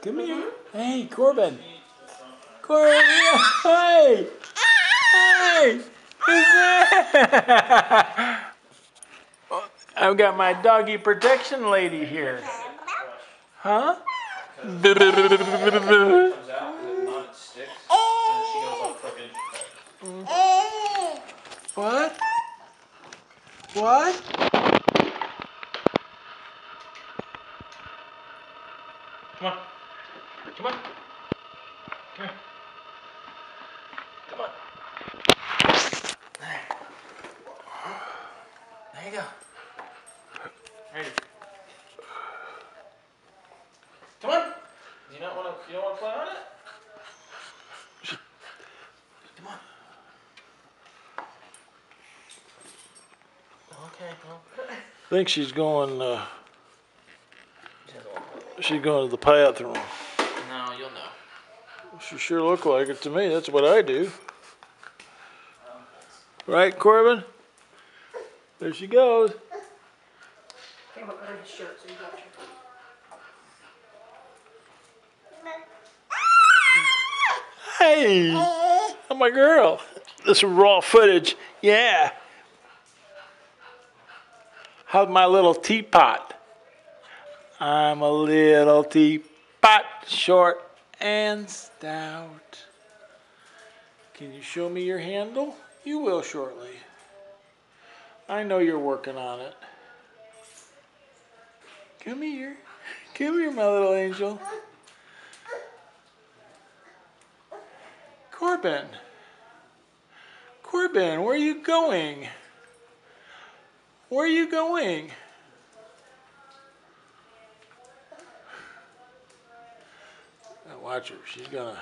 Come here. Hey, Corbin. Corbin. Hey. Hey. Who's that? I've got my doggy protection lady here. Huh? What? What? Come on. Come on. Come here. Come on. There you go. Ready. Come on. You don't want to play on it? Come on. Okay. Well. I think she's going to the bathroom. No, you'll know. She sure look like it to me. That's what I do. Right, Corbin? There she goes. Okay, put on his shirt so you got your... Hey, oh my girl. This is raw footage. Yeah. How's my little teapot? I'm a little teapot, short and stout. Can you show me your handle? You will shortly. I know you're working on it. Come here. Come here, my little angel. Corbin. Corbin, where are you going? Where are you going? Now watch her. She's gonna...